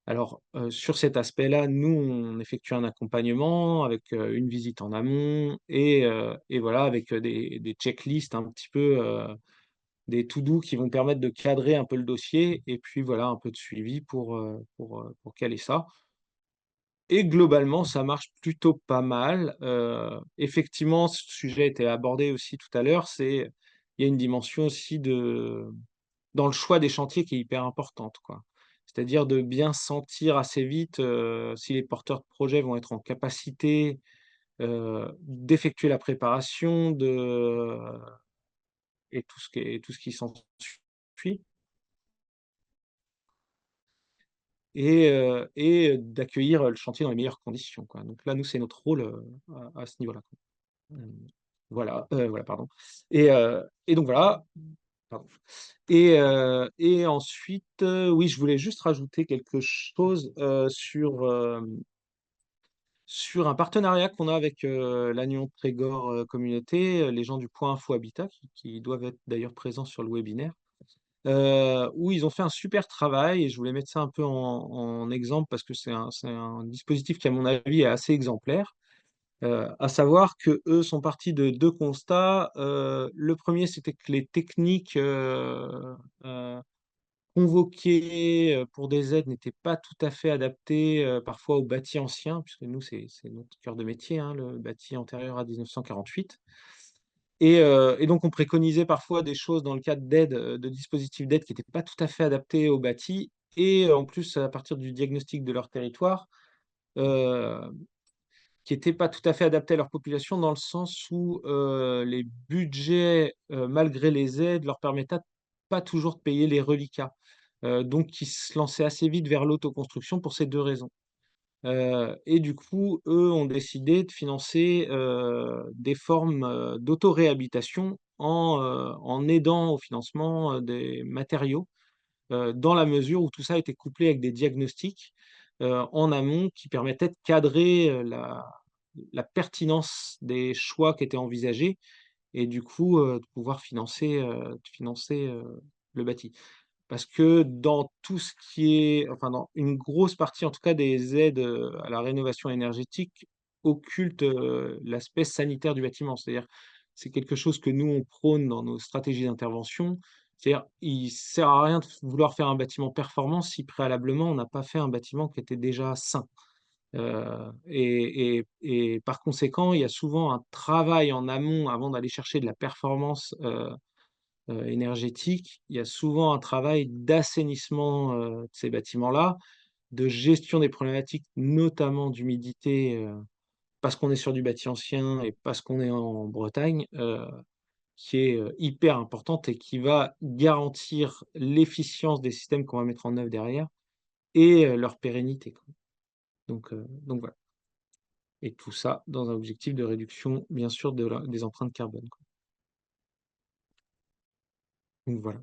Alors, sur cet aspect-là, nous, on effectue un accompagnement avec, une visite en amont, et voilà, avec, des checklists un petit peu, des to do qui vont permettre de cadrer un peu le dossier, et puis voilà, un peu de suivi pour caler ça. Et globalement, ça marche plutôt pas mal. Effectivement, ce sujet a été abordé aussi tout à l'heure, il y a une dimension aussi dans le choix des chantiers qui est hyper importante, quoi. C'est-à-dire de bien sentir assez vite, si les porteurs de projets vont être en capacité, d'effectuer la préparation et tout ce qui s'ensuit, et d'accueillir, le chantier dans les meilleures conditions, quoi. Donc là, nous, c'est notre rôle, à ce niveau-là, quoi. Voilà, pardon. Et donc voilà, pardon. Et ensuite, oui, je voulais juste rajouter quelque chose sur un partenariat qu'on a avec l'Anion Trégor Communauté, les gens du Point Info Habitat, qui doivent être d'ailleurs présents sur le webinaire, où ils ont fait un super travail et je voulais mettre ça un peu en exemple parce que c'est un dispositif qui, à mon avis, est assez exemplaire. À savoir que eux sont partis de deux constats. Le premier, c'était que les techniques euh, convoquées pour des aides n'étaient pas tout à fait adaptées parfois au bâti ancien, puisque nous, c'est notre cœur de métier, hein, le bâti antérieur à 1948. Et donc, on préconisait parfois des choses dans le cadre d'aide, de dispositifs d'aide qui n'étaient pas tout à fait adaptés au bâti. Et en plus, à partir du diagnostic de leur territoire, euh, qui n'étaient pas tout à fait adaptés à leur population, dans le sens où les budgets, malgré les aides, leur permettaient pas toujours de payer les reliquats. Donc, ils se lançaient assez vite vers l'autoconstruction pour ces deux raisons. Et du coup, eux ont décidé de financer des formes d'autoréhabilitation en aidant au financement des matériaux, dans la mesure où tout ça a été couplé avec des diagnostics en amont qui permettaient de cadrer la pertinence des choix qui étaient envisagés et du coup de pouvoir financer le bâti. Parce que dans tout ce qui est, enfin dans une grosse partie en tout cas des aides à la rénovation énergétique, occulte l'aspect sanitaire du bâtiment. C'est-à-dire, c'est quelque chose que nous, on prône dans nos stratégies d'intervention. C'est-à-dire, il sert à rien de vouloir faire un bâtiment performant si préalablement on n'a pas fait un bâtiment qui était déjà sain. Et par conséquent, il y a souvent un travail en amont avant d'aller chercher de la performance énergétique. Il y a souvent un travail d'assainissement de ces bâtiments-là, de gestion des problématiques, notamment d'humidité, parce qu'on est sur du bâti ancien et parce qu'on est en Bretagne, qui est hyper importante et qui va garantir l'efficience des systèmes qu'on va mettre en œuvre derrière et leur pérennité, quoi. Donc voilà. Et tout ça dans un objectif de réduction, bien sûr, des empreintes carbone, quoi. Donc voilà,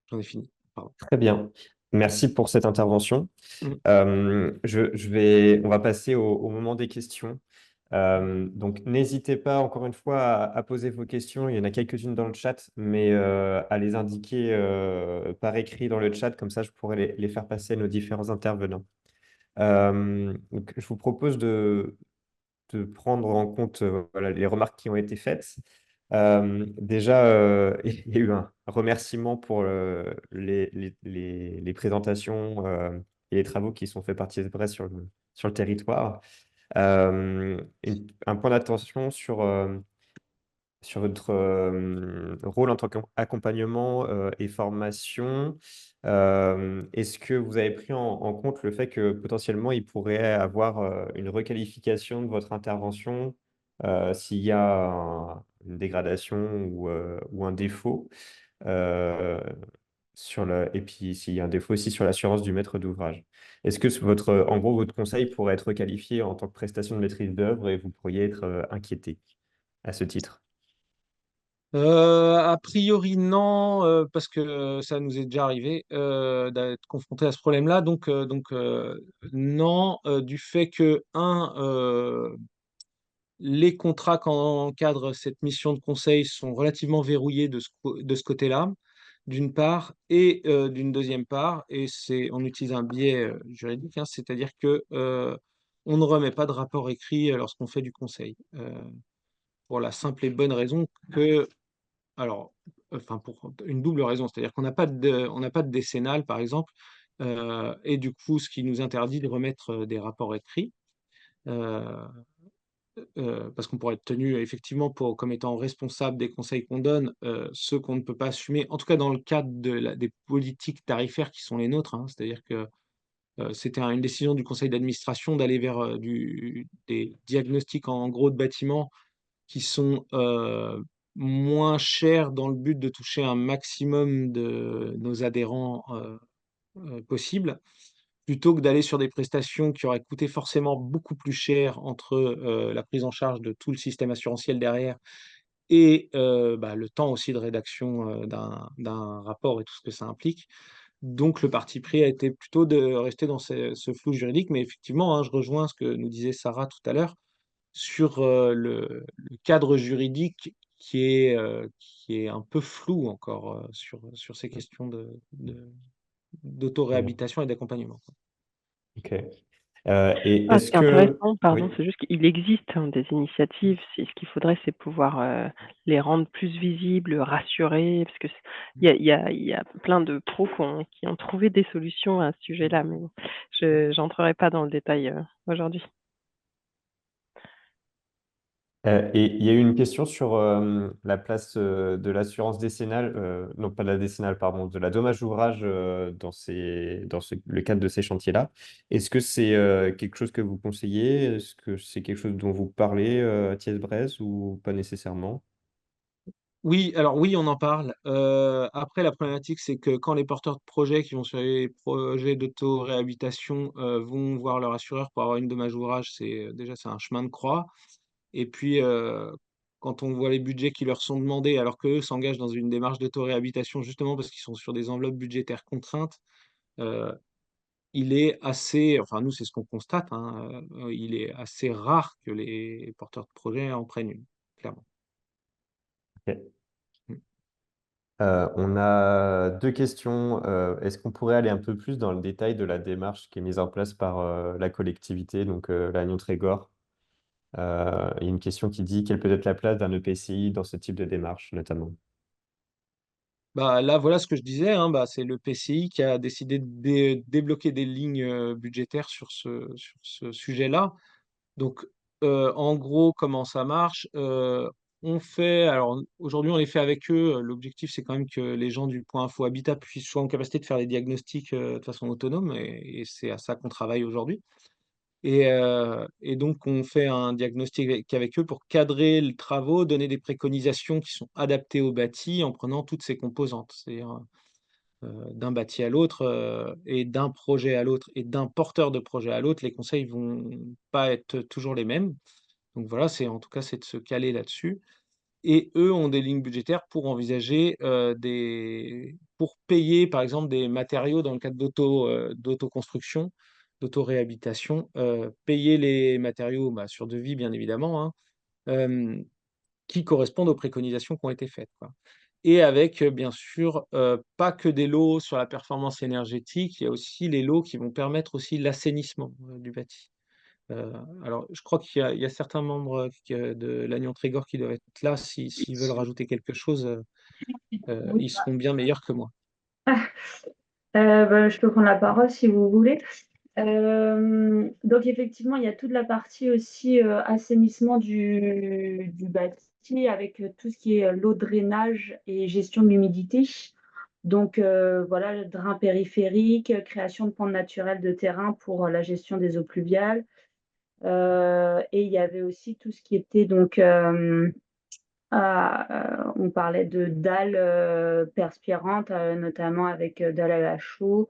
j'en ai fini. Pardon. Très bien. Merci pour cette intervention. Mm. On va passer au moment des questions. Donc, n'hésitez pas, encore une fois, à poser vos questions. Il y en a quelques-unes dans le chat, mais à les indiquer par écrit dans le chat. Comme ça, je pourrais les faire passer à nos différents intervenants. Donc, je vous propose de prendre en compte voilà, les remarques qui ont été faites. Déjà, il y a eu un remerciement pour les présentations et les travaux qui sont faits par Thiès Brest sur le territoire. Un point d'attention sur votre rôle en tant qu'accompagnement et formation. Est-ce que vous avez pris en compte le fait que potentiellement il pourrait avoir une requalification de votre intervention s'il y a une dégradation ou un défaut et puis s'il y a un défaut aussi sur l'assurance du maître d'ouvrage. Est-ce que en gros, votre conseil pourrait être qualifié en tant que prestation de maîtrise d'œuvre et vous pourriez être inquiété à ce titre? A priori, non, parce que ça nous est déjà arrivé d'être confronté à ce problème-là. Donc, non, du fait que, les contrats qui encadrent cette mission de conseil sont relativement verrouillés de ce côté-là, d'une part, et d'une deuxième part, et on utilise un biais juridique, hein, c'est-à-dire que on ne remet pas de rapport écrit lorsqu'on fait du conseil, pour la simple et bonne raison que alors, enfin, pour une double raison, c'est-à-dire qu'on n'a pas de décennale, par exemple, et du coup, ce qui nous interdit de remettre des rapports écrits, heu parce qu'on pourrait être tenu effectivement comme étant responsable des conseils qu'on donne, ceux qu'on ne peut pas assumer, en tout cas dans le cadre des politiques tarifaires qui sont les nôtres, hein. C'est-à-dire que c'était une décision du conseil d'administration d'aller vers des diagnostics en gros de bâtiments qui sont moins chers dans le but de toucher un maximum de nos adhérents possible, plutôt que d'aller sur des prestations qui auraient coûté forcément beaucoup plus cher entre la prise en charge de tout le système assurantiel derrière et le temps aussi de rédaction d'un rapport et tout ce que ça implique. Donc le parti pris a été plutôt de rester dans ce flou juridique, mais effectivement, hein, je rejoins ce que nous disait Sarah tout à l'heure sur le cadre juridique qui est un peu flou encore sur ces questions Ouais. d'autoréhabilitation et d'accompagnement. Ok. Et Ah, ce est-ce qui est que... intéressant, Oui. pardon, c'est juste qu'il existe, hein, des initiatives. Ce qu'il faudrait, c'est pouvoir, les rendre plus visibles, rassurer, parce que il y a plein de pros qui ont trouvé des solutions à ce sujet-là, mais bon, je j'entrerai pas dans le détail, aujourd'hui. Et il y a eu une question sur la place de l'assurance décennale, non pas de la décennale, pardon, de la dommage ouvrage le cadre de ces chantiers-là. Est-ce que c'est quelque chose que vous conseillez? Est-ce que c'est quelque chose dont vous parlez à Thiès-Brest ou pas nécessairement? Oui, alors oui, on en parle. Après, la problématique, c'est que quand les porteurs de projets qui vont sur les projets d'auto-réhabilitation vont voir leur assureur pour avoir une dommage ouvrage, déjà c'est un chemin de croix. Et puis, quand on voit les budgets qui leur sont demandés, alors qu'eux s'engagent dans une démarche d'auto-réhabilitation justement parce qu'ils sont sur des enveloppes budgétaires contraintes, heu, il est assez, enfin nous c'est ce qu'on constate, hein, il est assez rare que les porteurs de projets en prennent une, clairement. Ok. Mmh. On a deux questions. Est-ce qu'on pourrait aller un peu plus dans le détail de la démarche qui est mise en place par la collectivité, donc l'Agnon Trégor? Il y a une question qui dit quelle peut être la place d'un EPCI dans ce type de démarche, notamment. Bah, là, voilà ce que je disais, hein, c'est le PCI qui a décidé de débloquer des lignes, budgétaires sur ce sujet-là. Donc, en gros, comment ça marche? Aujourd'hui, on les fait avec eux. L'objectif, c'est quand même que les gens du point info Habitat soient en capacité de faire des diagnostics, de façon autonome et c'est à ça qu'on travaille aujourd'hui. Et donc on fait un diagnostic avec eux pour cadrer les travaux, donner des préconisations qui sont adaptées au bâti en prenant toutes ses composantes. C'est-à-dire, d'un bâti à l'autre, et d'un projet à l'autre et d'un porteur de projet à l'autre, les conseils vont pas être toujours les mêmes. Donc voilà, c'est de se caler là-dessus et eux ont des lignes budgétaires pour envisager, pour payer par exemple des matériaux dans le cadre d'autoconstruction, d'autoréhabilitation, payer les matériaux, sur devis bien évidemment, hein, hem, qui correspondent aux préconisations qui ont été faites, quoi. Et avec, bien sûr, pas que des lots sur la performance énergétique, il y a aussi les lots qui vont permettre aussi l'assainissement, du bâti. Heu, alors je crois qu'il y a certains membres, de l'Agnon Trégor qui doivent être là, s'ils veulent rajouter quelque chose, Oui. ils seront bien meilleurs que moi. Je peux prendre la parole si vous voulez. Donc effectivement, il y a toute la partie aussi, assainissement du bâti avec, tout ce qui est, l'eau de drainage et gestion de l'humidité. Donc voilà, le drain périphérique, création de pentes naturelles de terrain pour, la gestion des eaux pluviales. Et il y avait aussi tout ce qui était donc, on parlait de dalles, perspirantes, notamment avec, dalles à la chaux.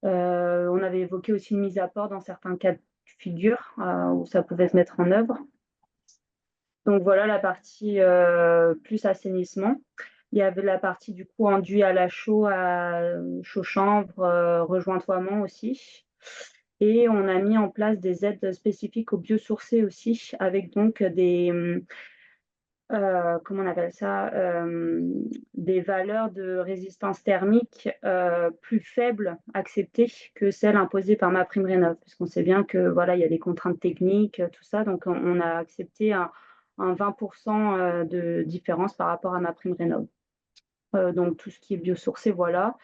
On avait évoqué aussi une mise à port dans certains cas de figure, où ça pouvait se mettre en œuvre. Donc voilà la partie, plus assainissement. Il y avait la partie du coup enduit à la chaux, chaux-chanvre, rejointoiement aussi et on a mis en place des aides spécifiques aux biosourcés aussi avec donc des, comment on appelle ça? Des valeurs de résistance thermique, plus faibles acceptées que celles imposées par MaPrimeRénov'. Parce qu'on sait bien que voilà, il y a des contraintes techniques, tout ça, donc on a accepté un 20 de différence par rapport à MaPrimeRénov'. Donc tout ce qui est biosourcé, voilà.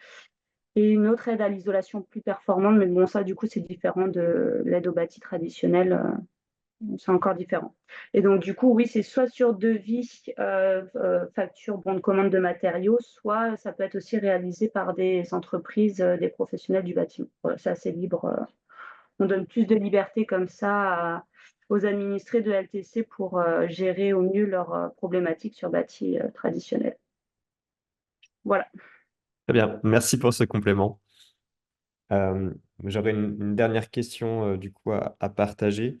Et une autre aide à l'isolation plus performante, mais bon ça du coup c'est différent de l'aide au bâti traditionnel, c'est encore différent. Et donc, du coup, oui, c'est soit sur devis, facture, bon de commande de matériaux, soit ça peut être aussi réalisé par des entreprises, des professionnels du bâtiment. Voilà, c'est assez libre. On donne plus de liberté comme ça aux administrés de LTC pour gérer au mieux leurs problématiques sur bâti traditionnel. Voilà. Très bien, merci pour ce complément. Euh, J'aurais une dernière question du coup à partager.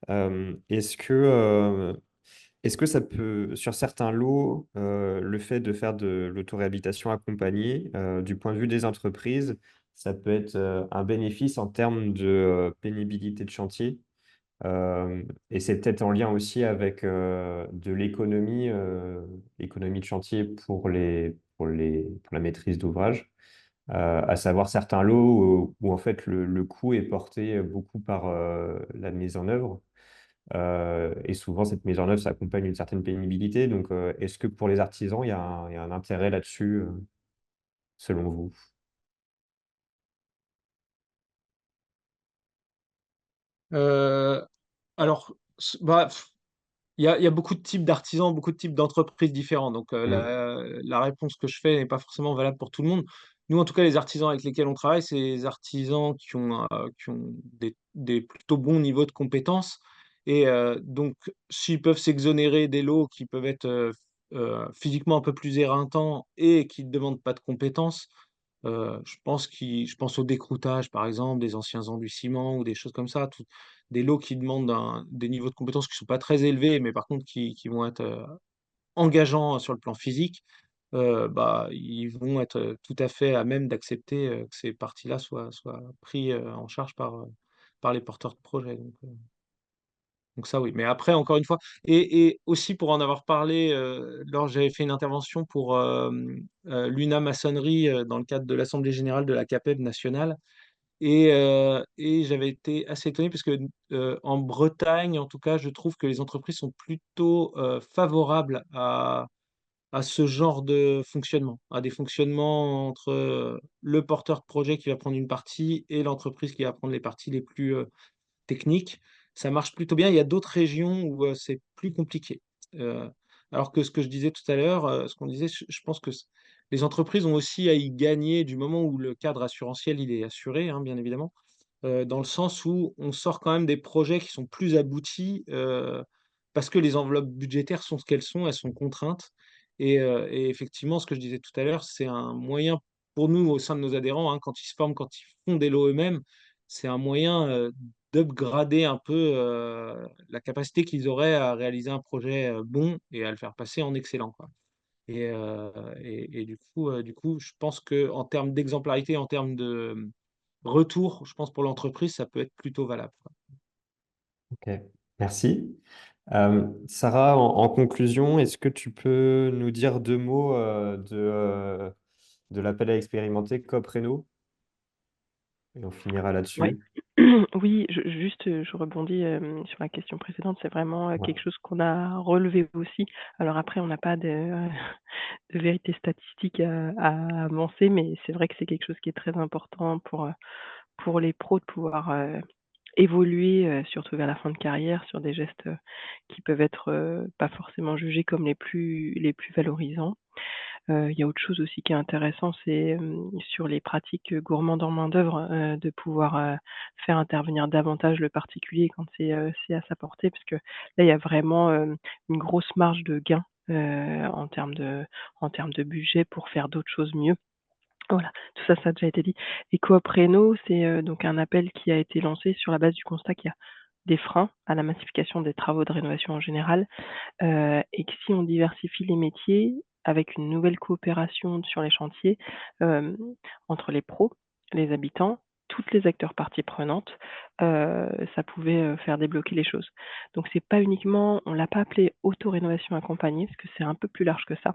Est-ce que ça peut, sur certains lots, le fait de faire de l'autoréhabilitation accompagnée, du point de vue des entreprises, ça peut être un bénéfice en termes de pénibilité de chantier? Et c'est peut-être en lien aussi avec de l'économie, économie de chantier pour la maîtrise d'ouvrage, à savoir certains lots où, en fait le coût est porté beaucoup par la mise en œuvre. Et souvent, cette mise en œuvre s'accompagne d'une certaine pénibilité. Donc, est-ce que pour les artisans, il y a un intérêt là-dessus, selon vous? Euh, alors, bah, il y a beaucoup de types d'artisans, beaucoup de types d'entreprises différents. Donc, Mm. la réponse que je fais n'est pas forcément valable pour tout le monde. Nous, en tout cas, les artisans avec lesquels on travaille, c'est des artisans qui ont des plutôt bons niveaux de compétences. Et donc, s'ils peuvent s'exonérer des lots qui peuvent être physiquement un peu plus éreintants et qui ne demandent pas de compétences, je pense au décroutage, par exemple, des anciens enduits ciment ou des choses comme ça, des lots qui demandent des niveaux de compétences qui sont pas très élevés, mais par contre qui vont être engageants sur le plan physique, bah, ils vont être tout à fait à même d'accepter que ces parties-là soient pris en charge par les porteurs de projets. Donc ça, oui. Mais après, encore une fois, et aussi pour en avoir parlé, j'avais fait une intervention pour l'UNA Maçonnerie dans le cadre de l'Assemblée générale de la CAPEB nationale. Et j'avais été assez étonné parce que, en Bretagne, en tout cas, je trouve que les entreprises sont plutôt, favorables à ce genre de fonctionnement, à des fonctionnements entre, le porteur de projet qui va prendre une partie et l'entreprise qui va prendre les parties les plus, techniques. Ça marche plutôt bien. Il y a d'autres régions où, c'est plus compliqué. Heu, alors que ce que je disais tout à l'heure, ce qu'on disait, je pense que les entreprises ont aussi à y gagner du moment où le cadre assurantiel, il est assuré, hein, bien évidemment. Dans le sens où on sort quand même des projets qui sont plus aboutis, parce que les enveloppes budgétaires sont ce qu'elles sont, elles sont contraintes. Et effectivement, ce que je disais tout à l'heure, c'est un moyen pour nous, au sein de nos adhérents, hein, quand ils se forment, quand ils font des lots eux-mêmes, c'est un moyen, d'upgrader un peu, la capacité qu'ils auraient à réaliser un projet, bon et à le faire passer en excellent, quoi. Et du coup, je pense qu'en termes d'exemplarité, en termes de retour, je pense pour l'entreprise, ça peut être plutôt valable, quoi. Ok, merci. Sarah, en conclusion, est-ce que tu peux nous dire deux mots de l'appel à expérimenter COP Réno? Et on finira Ouais. là-dessus. Oui, juste, je rebondis, sur la question précédente. C'est vraiment, Ouais. quelque chose qu'on a relevé aussi. Alors après, on n'a pas de de vérité statistique à avancer, mais c'est vrai que c'est quelque chose qui est très important pour les pros de pouvoir, évoluer, surtout vers la fin de carrière sur des gestes, qui peuvent être, pas forcément jugés comme les plus valorisants. Il y a autre chose aussi qui est intéressant, c'est, sur les pratiques, gourmandes en main-d'œuvre, de pouvoir, faire intervenir davantage le particulier quand c'est à sa portée. Parce que là, il y a vraiment, une grosse marge de gain, en termes de budget pour faire d'autres choses mieux. Voilà, tout ça, ça a déjà été dit. Et Coop Réno, c'est, donc un appel qui a été lancé sur la base du constat qu'il y a des freins à la massification des travaux de rénovation en général. Et que si on diversifie les métiers avec une nouvelle coopération sur les chantiers, hem, entre les pros, les habitants, toutes les acteurs parties prenantes, ça pouvait, faire débloquer les choses. Donc c'est pas uniquement on l'a pas appelé autorénovation accompagnée parce que c'est un peu plus large que ça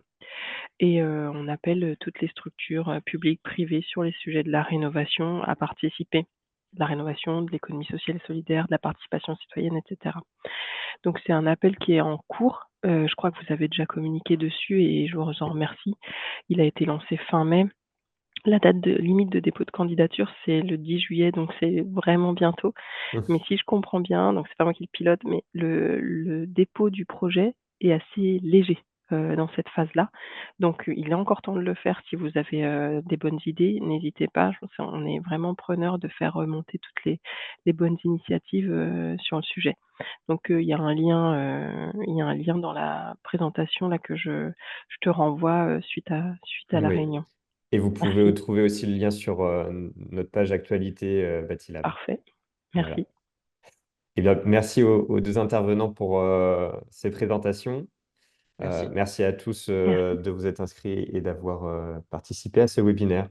et on appelle, toutes les structures, publiques, privées sur les sujets de la rénovation à participer. De la rénovation, de l'économie sociale et solidaire, de la participation citoyenne et cetera. Donc c'est un appel qui est en cours. Je crois que vous avez déjà communiqué dessus et je vous en remercie. Il a été lancé fin mai. La date de limite de dépôt de candidature, c'est le 10 juillet, donc c'est vraiment bientôt. Mais si je comprends bien, donc c'est pas moi qui le pilote, mais le dépôt du projet est assez léger, dans cette phase-là. Donc, il est encore temps de le faire si vous avez, des bonnes idées, n'hésitez pas. Je pense qu'on est vraiment preneur de faire remonter toutes les bonnes initiatives, sur le sujet. Donc, il y a un lien dans la présentation là que je te renvoie, suite à la Oui. réunion. Et vous pouvez Merci. trouver aussi le lien sur notre page actualité Batilab. Parfait. Voilà. Merci. Et bien, merci aux deux intervenants pour ces présentations. Merci. Merci à tous Merci. de vous être inscrits et d'avoir participé à ce webinaire.